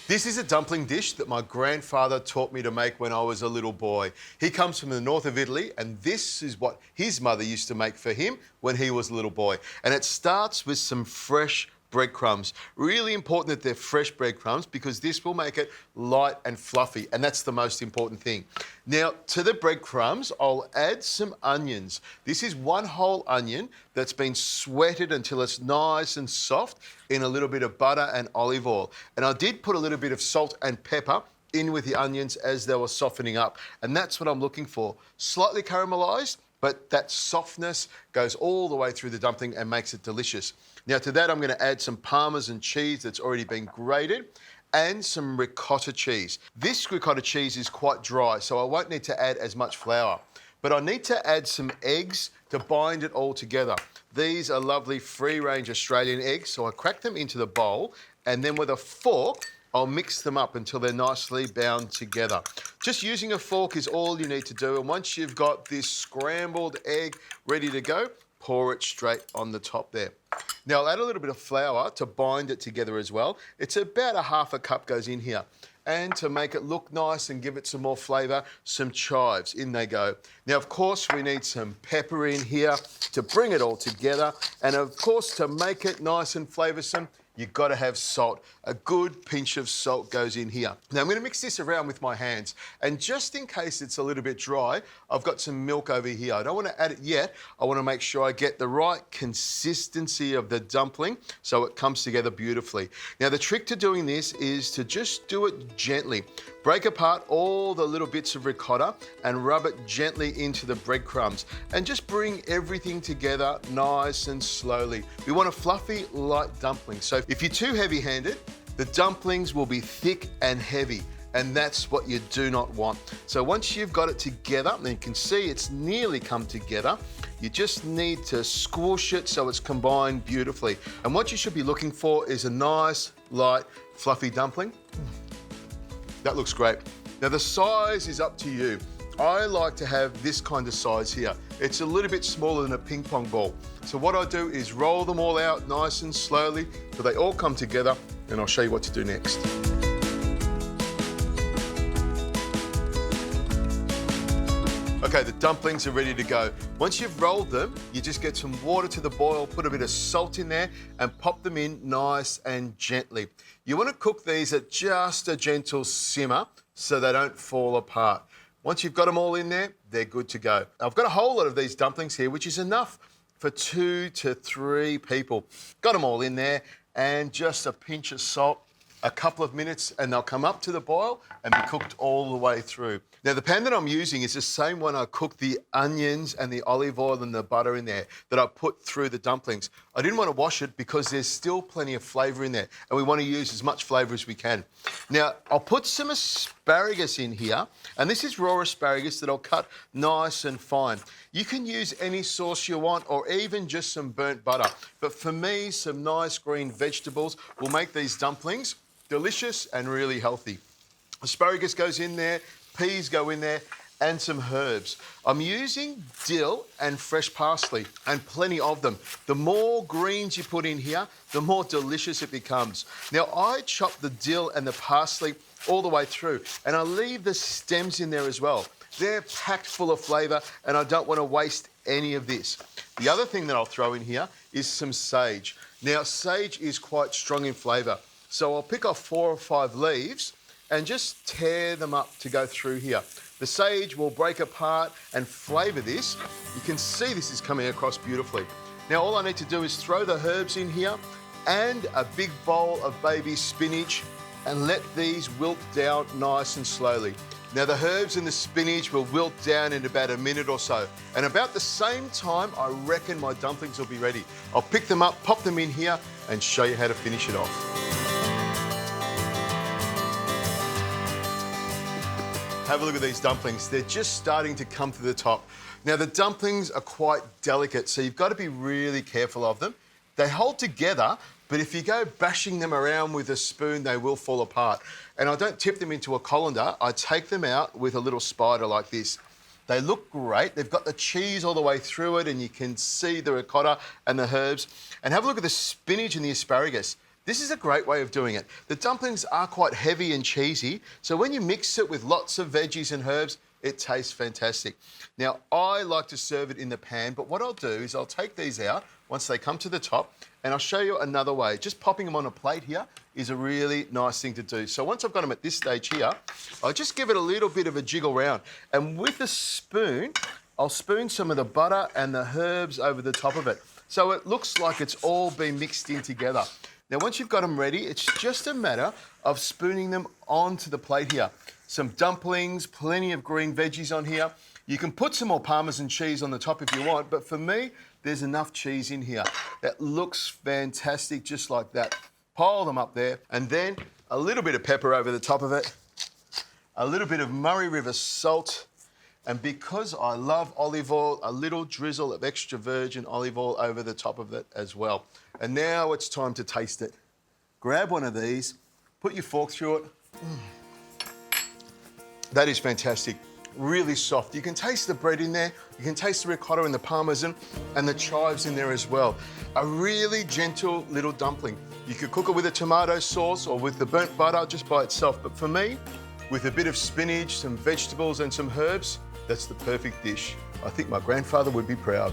This is a dumpling dish that my grandfather taught me to make when I was a little boy. He comes from the north of Italy, and this is what his mother used to make for him when he was a little boy. And it starts with some fresh breadcrumbs. Really important that they're fresh breadcrumbs because this will make it light and fluffy, and that's the most important thing. Now, to the breadcrumbs, I'll add some onions. This is one whole onion that's been sweated until it's nice and soft in a little bit of butter and olive oil. And I did put a little bit of salt and pepper in with the onions as they were softening up, and that's what I'm looking for. Slightly caramelised, but that softness goes all the way through the dumpling and makes it delicious. Now to that, I'm going to add some Parmesan cheese that's already been grated and some ricotta cheese. This ricotta cheese is quite dry, so I won't need to add as much flour. But I need to add some eggs to bind it all together. These are lovely free-range Australian eggs, so I crack them into the bowl, and then with a fork, I'll mix them up until they're nicely bound together. Just using a fork is all you need to do, and once you've got this scrambled egg ready to go, pour it straight on the top there. Now I'll add a little bit of flour to bind it together as well. It's about a half a cup goes in here. And to make it look nice and give it some more flavour, some chives, in they go. Now, of course, we need some pepper in here to bring it all together. And of course, to make it nice and flavoursome, you've got to have salt. A good pinch of salt goes in here. Now, I'm going to mix this around with my hands. And just in case it's a little bit dry, I've got some milk over here. I don't want to add it yet. I want to make sure I get the right consistency of the dumpling so it comes together beautifully. Now, the trick to doing this is to just do it gently. Break apart all the little bits of ricotta and rub it gently into the breadcrumbs and just bring everything together nice and slowly. We want a fluffy, light dumpling. So if you're too heavy-handed, the dumplings will be thick and heavy, and that's what you do not want. So once you've got it together, and you can see it's nearly come together, you just need to squish it so it's combined beautifully. And what you should be looking for is a nice, light, fluffy dumpling. That looks great. Now the size is up to you. I like to have this kind of size here. It's a little bit smaller than a ping pong ball. So what I do is roll them all out nice and slowly so they all come together, and I'll show you what to do next. Okay, the dumplings are ready to go. Once you've rolled them, you just get some water to the boil, put a bit of salt in there and pop them in nice and gently. You want to cook these at just a gentle simmer so they don't fall apart. Once you've got them all in there, they're good to go. I've got a whole lot of these dumplings here, which is enough for 2 to 3 people. Got them all in there and just a pinch of salt, a couple of minutes, and they'll come up to the boil and be cooked all the way through. Now, the pan that I'm using is the same one I cooked the onions and the olive oil and the butter in there that I put through the dumplings. I didn't want to wash it because there's still plenty of flavour in there, and we want to use as much flavour as we can. Now, I'll put some asparagus in here, and this is raw asparagus that I'll cut nice and fine. You can use any sauce you want or even just some burnt butter, but for me, some nice green vegetables will make these dumplings delicious and really healthy. Asparagus goes in there, peas go in there, and some herbs. I'm using dill and fresh parsley, and plenty of them. The more greens you put in here, the more delicious it becomes. Now, I chop the dill and the parsley all the way through, and I leave the stems in there as well. They're packed full of flavour, and I don't want to waste any of this. The other thing that I'll throw in here is some sage. Now, sage is quite strong in flavour, so I'll pick off 4 or 5 leaves and just tear them up to go through here. The sage will break apart and flavour this. You can see this is coming across beautifully. Now all I need to do is throw the herbs in here and a big bowl of baby spinach and let these wilt down nice and slowly. Now the herbs and the spinach will wilt down in about a minute or so. And about the same time, I reckon my dumplings will be ready. I'll pick them up, pop them in here and show you how to finish it off. Have a look at these dumplings. They're just starting to come to the top. Now, the dumplings are quite delicate, so you've got to be really careful of them. They hold together, but if you go bashing them around with a spoon, they will fall apart. And I don't tip them into a colander. I take them out with a little spider like this. They look great. They've got the cheese all the way through it, and you can see the ricotta and the herbs. And have a look at the spinach and the asparagus. This is a great way of doing it. The dumplings are quite heavy and cheesy, so when you mix it with lots of veggies and herbs, it tastes fantastic. Now, I like to serve it in the pan, but what I'll do is I'll take these out once they come to the top, and I'll show you another way. Just popping them on a plate here is a really nice thing to do. So once I've got them at this stage here, I'll just give it a little bit of a jiggle round. And with a spoon, I'll spoon some of the butter and the herbs over the top of it. So it looks like it's all been mixed in together. Now, once you've got them ready, it's just a matter of spooning them onto the plate here. Some dumplings, plenty of green veggies on here. You can put some more Parmesan cheese on the top if you want, but for me, there's enough cheese in here. That looks fantastic, just like that. Pile them up there, and then a little bit of pepper over the top of it, a little bit of Murray River salt, and because I love olive oil, a little drizzle of extra virgin olive oil over the top of it as well. And now it's time to taste it. Grab one of these, put your fork through it. That is fantastic. Really soft. You can taste the bread in there, you can taste the ricotta and the parmesan, and the chives in there as well. A really gentle little dumpling. You could cook it with a tomato sauce or with the burnt butter just by itself, but for me, with a bit of spinach, some vegetables and some herbs, that's the perfect dish. I think my grandfather would be proud.